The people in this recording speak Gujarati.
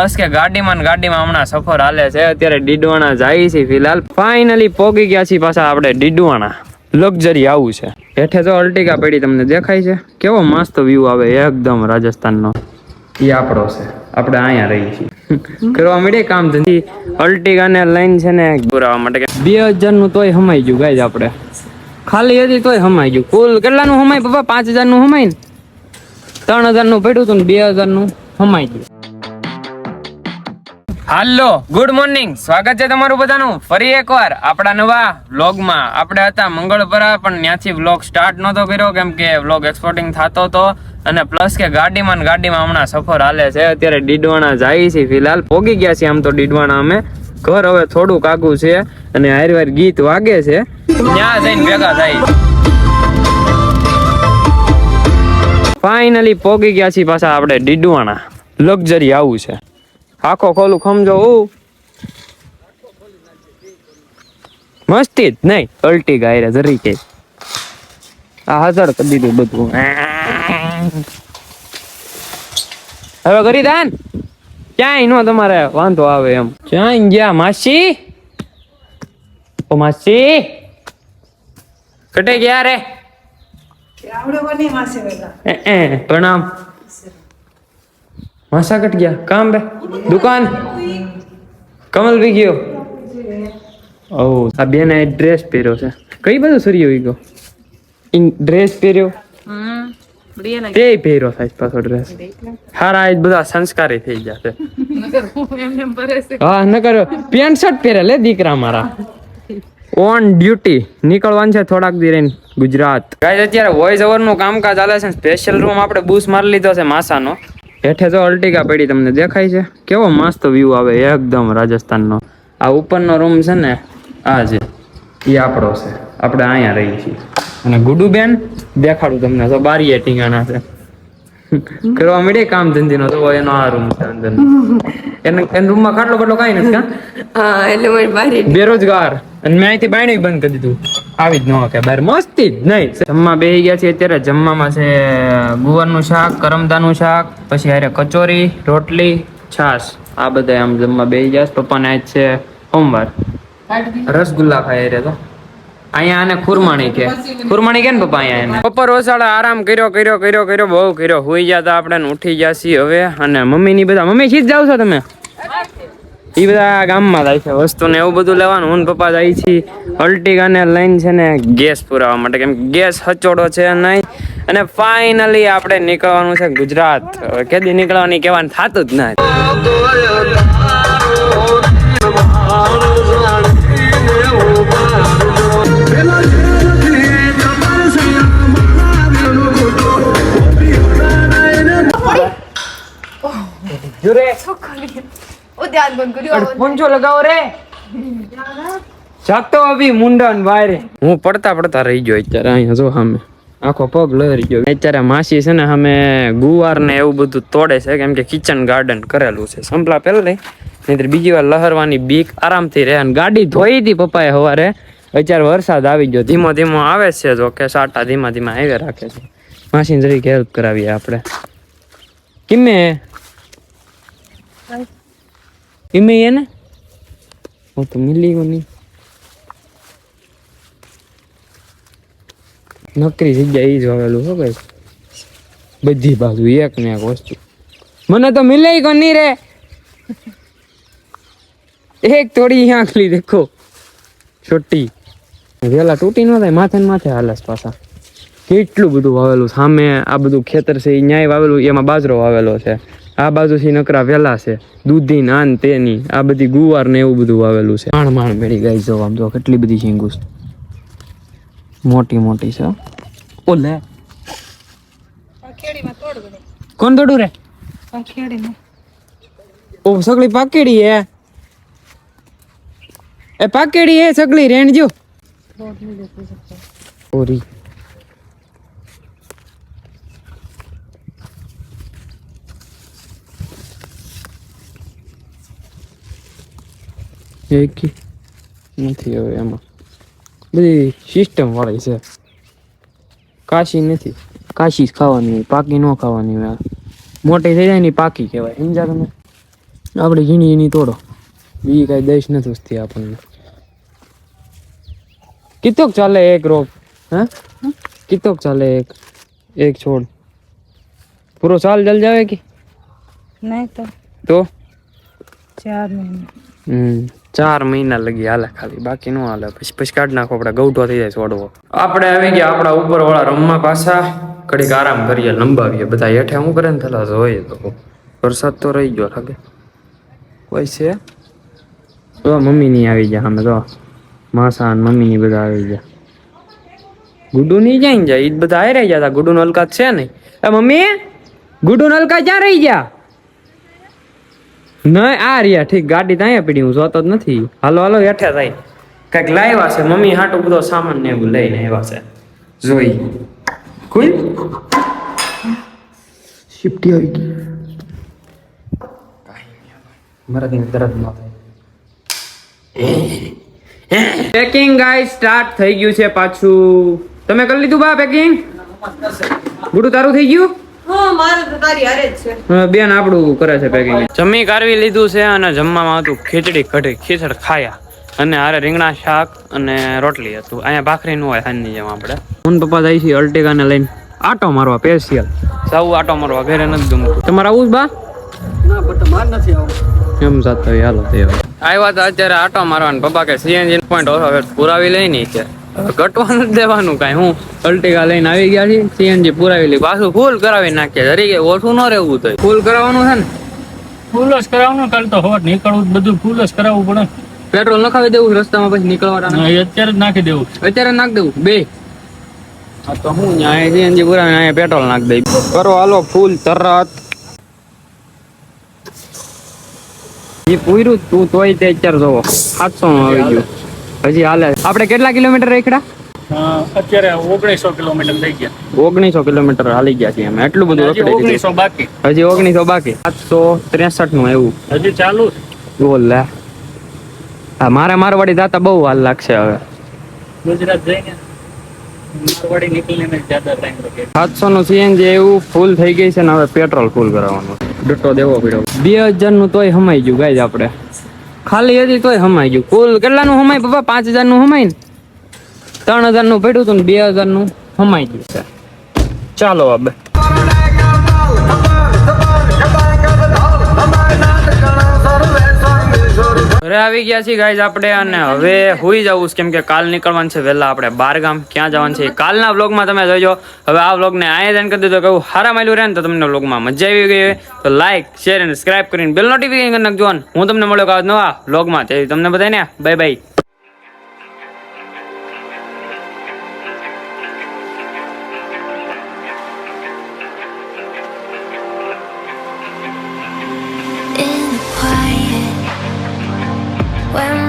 બસ કે ગાડીમાં હમણાં સફર હાલે છે. અત્યારે ડીડવાણા જાય છે. ફિલહાલ ફાઇનલી પોગી ગયા છીએ પાછા આપણે ડીડવાણા. લક્ઝરી આવું છે. હેઠે તો અલ્ટિકા પડી તમને દેખાય છે. કેવો મસ્ત વ્યૂ આવે એકદમ રાજસ્થાનનો. એ આપણો છે. આપણે અહીંયા રહીએ છીએ. કરવા મળે કામ ધંધી. અલ્ટિકા ને લાઈન છે ને પુરાવા માટે 2000 નું તોય હમાઈ ગયું ગાઈઝ. આપણે ખાલી હતી તોય હમાઈ ગયું. કુલ કેટલાનું હમાય પપ્પા? 5000 નું હમાય ને 3000 નું પડ્યું હતું ને 2000 નું હમાઈ ગયું. હાલો ગુડ મોર્નિંગ, સ્વાગત છે તમારું બધાનું ફરી એકવાર આપણા નવા વ્લોગમાં. આપણે હતા મંગળપરા, પણ ત્યાંથી વ્લોગ સ્ટાર્ટ નહોતો કર્યો કેમ કે વ્લોગ એક્સપોર્ટિંગ થતો હતો. અને પ્લસ કે ગાડીમાં હમણાં સફર હાલે છે. અત્યારે ડીડવાણા જાય છે. ફિલહાલ પોગી ગયા છે આમ તો ડીડવાણા અમે. ઘર હવે થોડુંક આગું છે અને હારવાર ગીત વાગે છે, ત્યાં જઈને ભેગા થાય. ફાઇનલી પોગી ગયા છીએ પાછા આપણે ડીડવાણા. લક્ઝરી આવું છે. આખો ખોલું સમજો. મસ્તી જ નહીં, અલ્ટી ગાયરે જરી કે આ હાજર કરી દીધું બધું. હવે કરી દાન ક્યાંય નો તમારે વાંધો આવે એમ. ક્યાંય ગયા માસી? ઓ માસી કટે ગયા રે? પ્રણામ. માસા કટ ગયા કામ બે દુકાન કમલ બી ગયો. ઓ આ બેન ડ્રેસ પહેર્યો છે. કઈ બધું સરિયો ગયો ડ્રેસ પહેર્યો તે પહેર્યો થાય પાછો ડ્રેસ. હારા આજ બધા સંસ્કારી થઈ જશે. હા ન કરો પેન્ટ શર્ટ પહેરે લે દીકરા મારા. ઓન ડ્યુટી નીકળવાનું છે થોડાક દી રહીને ગુજરાત. ગાઈસ અત્યારે વોઇસ ઓવર નું કામકાજ ચાલે છે. સ્પેશિયલ રૂમ આપણે બૂસ મારી લીધો છે માસાનો. હેઠે તો અલ્ટિકા પડી તમને દેખાય છે. કેવો મસ્ત વ્યૂ આવે એકદમ રાજસ્થાનનો. આ ઉપરનો રૂમ છે ને આ છે એ આપણો છે. આપણે અહીંયા રહીએ છીએ. અને ગુડુબેન દેખાડું તમને તો બારીએ ટીંગાણા છે. કરવા મળે કામ ધંધી નો તો એનો આ રૂમ છે અંદર. એના રૂમમાં ખાટલો બાટલો કઈ નથી કા? હા એટલે બેરોજગાર. અને મેં અહીંથી બાયણે બંધ કરી દીધું. આવી જ ન કે બહાર મસ્તી જ નહીં. જમવા બેસી ગયા છે. અત્યારે જમવામાં છે ગુવારનું શાક, કરમદાનું શાક, પછી હારે કચોરી, રોટલી, છાશ. આ બધા આમ જમવા બેસી ગયા. પપ્પાને આજ છે સોમવાર. રસગુલ્લા ખાય રે તો અહીંયા આને ખુરમાણી કે ને પપ્પા અહીંયા પપ્પા રોસાડા આરામ કર્યો બહુ કર્યો. હુઈ ગયા હતા આપણે, ઉઠી ગયા છીએ હવે. અને મમ્મી શીખ જાવ છો તમે? એ બધા ગામમાં જાય છે વસ્તુ ને એવું બધું લેવાનું. હું પપ્પા જાય છે અલ્ટિકા ને લાઈન છે ને ગેસ પુરાવા માટે, કેમ ગેસ હચોડો છે નહીં. અને ફાઇનલી આપણે નીકળવાનું છે ગુજરાત. કેદી નીકળવાની કહેવાનું થતું જ ના. પૂંછો લગાવો રે. જાગતો અભી મુંડન વાયરે. હું પડતા રહી ગયો અત્યારે. અહીંયા જો સામે આખો પગ લહેરી ગયો. અત્યારે માસી છે ને સામે ગુવાર ને એવું બધું તોડે છે કેમ કે કિચન ગાર્ડન કરેલું છે. સંપલા પેલા નહીતર બીજી વાર લહરવાની બીક આરામથી રહે. અને ગાડી ધોઈ હતી પપ્પાએ સવારે. અત્યારે વરસાદ આવી ગયો. ધીમો ધીમો આવે છે. જો કે સાટા ધીમા આવે રાખે છે. માસીને જરીક હેલ્પ કરાવીએ આપણે. કિમે ઇમે એને હું તો મિલી ગયો નહીં. નકરી જગ્યા ઈ જ વાવેલું હો ભાઈ. બધી બાજુ એક ને એક વસ્તુ. મને તો મિલે કો નહીં રે. એક થોડી આંખલી દેખો છોટી વેલા તૂટી ન થાય. માથે ને માથે હાલસ પાછા. કેટલું બધું વાવેલું સામે. આ બધું ખેતર છે એ ન્યાય વાવેલું. એમાં બાજરો વાવેલો છે. આ બાજુથી નકરા વેલા છે. દૂધી નાન તેની આ બધી ગુવાર ને એવું બધું વાવેલું છે. માણ મેળી ગાઈ જો આમ જો કેટલી બધી શીંગુસ મોટી છે. ઓલે કોણ તોડું રે? ઓ સગળી પાકેડી હે. એ પાકેડી હે સગળી રેણ જો ઓરી. એકી નથી હવે એમાં બધી સિસ્ટમ વાળી છે. કાશી નથી. કાશી ખાવાની પાકી ન ખાવાની. મોટી થઈ જાય ને પાકી કહેવાય. સમજા તમે? આપણે ઝીણી ઝીણી તોડો, બી કઈ દઈશ નથી ઉસતી આપણને. કિતોક ચાલે એક રોપ? હા, કિતોક ચાલે એક છોડ? પૂરો સાલ જલ જાવે કે नहीं તો 4 महीने 4 મહિના લગી હાલે ખાલી, બાકી નો હાલે. પછી કાઢ નાખો, આપણે ગૌઠો થઈ જાય છોડવો. આપણે આવી ગયા આપણા ઉપર વાળા રમવા પાછા, ઘડીક આરામ કરીએ, લંબાવીએ. બધા હેઠે શું કરે ને થલા જોઈએ તો વરસાદ તો રહી ગયો લાગે. કોઈ છે તો મમ્મી ની આવી ગયા અમે, તો માસા ને મમ્મી ની બધા આવી ગયા. ગુડુ ની જાય ને ઈ બધા આવી રહ્યા હતા. ગુડુ નો હલકા છે નહીં. એ મમ્મી, ગુડુ નો હલકા ક્યાં રહી ગયા? નહીં આ રહ્યા. ઠીક, ગાડી તો અહીંયા પડી, હું જોતો જ નથી. હાલો હાલો હેઠે થાય, કઈક લાવ્યા છે મમ્મી હાટું બધો સામાન ને એવું લઈને આવ્યા છે. જોઈ ખુલ શિફ્ટી આવી ગઈ. મારા દિન દર્દ ન થાય. પેકિંગ ગાઈસ સ્ટાર્ટ થઈ ગયું છે પાછું. તમે કરી લીધું બા પેકિંગ? ગુડુ તારું થઈ ગયું? हाँ मारे तो तारी हारे જ છે. બેન આપણું કરે છે પેકિંગ. જમી કારવી લીધું છે અને જમવામાં હતું ખીચડી કઢી, ખીચડ ખાયા અને હારે રીંગણા શાક અને રોટલી હતું. અહીંયા ભાખરી નું હોય સાંજની જેમ. આપણે હું પપ્પા જાય છે અલ્ટિગા ને લઈને આટો મારવા સ્પેશિયલ. સૌ આટો મારવા, ઘરે નથી ગમતું. તમારે આવું જ બા? ના બટ માર નથી આવું. એમ સાથ હાલો તે આવ્યા હતા અત્યારે આટો મારવાનું. પપ્પા કે સીએનજી પોઈન્ટ પુરાવી લઈ નહીં છે, ઘટવાનું જ દેવાનું કાંઈ. હું અલ્ટિગા લઈને આવી ગયા છીએ, સીએનજી પુરાવી લઈ, પાછું ફૂલ કરાવી નાખીએ. જરી કે ઓછું ન રહેવું તો ફૂલ કરાવવાનું છે ને. ફૂલ જ કરાવવાનું, કાલ તો હવા નીકળવું બધું ફૂલ જ કરાવવું પડે. પેટ્રોલ નખાવી દેવું રસ્તામાં, પછી નીકળવાના અત્યારે જ નાખી દેવું. અત્યારે નાખ દેવું બે. હા તો હું અહીંયા સીએનજી પુરાવીને અહીંયા પેટ્રોલ નાખ દઈ. કરો હાલો ફૂલ તરત. એ પૂર્યું તું તોય તે અત્યારે જોવો 700 નું આવી ગયું. હજી હાલે. આપણે કેટલા કિલોમીટર રેખડા? અત્યારે 1900 કિલોમીટર થઈ ગયા. 1900 કિલોમીટર હાલી ગયા છીએ અમે. એટલું બધું હજી 1900 બાકી. હજી 1900 બાકી. 763 નું એવું હજી ચાલુ. બોલ લે. હા, મારવાડી જાતા બહુ હાલ લાગશે હવે. ગુજરાત જઈને મારવાડી નીકળીને જ્યાદા ટાઈમ લાગે. 700 નું સીએનજી એવું ફૂલ થઈ ગઈ છે ને હવે પેટ્રોલ ફૂલ કરાવવાનું. ડટ્ટો દેવો પડ્યો. 2000 નું તોય હમાઈ ગયું ગાઈઝ. આપણે ખાલી હતી તોય હમાઈ ગયું. કુલ કેટલાનું હમાય પપ્પા? 5000 નું હમાય ને? 3000 નું પડ્યું હતું ને 2000 નું હમાઈ ગયું છે. ચાલો હવે ઘરે આવી ગયા છીએ ગાઈઝ આપણે, અને હવે હુઈ જવું કેમ કે કાલ નીકળવાનું છે વહેલા આપણે બાર ગામ. ક્યાં જવાનું છે કાલના વ્લોગમાં તમે જોજો. હવે આ વ્લોગને અહીંયા જ કરી દીધો. કહું સારા માલ્યું રહે ને તો તમને વ્લોગમાં મજા આવી ગઈ તો લાઈક શેર અને સબસ્ક્રાઇબ કરીને બેલ નોટિફિકેશન કરી નાખજો. હું તમને મળ્યો કાવ નવા વ્લોગમાં. તમને બધાને બાય બાય. When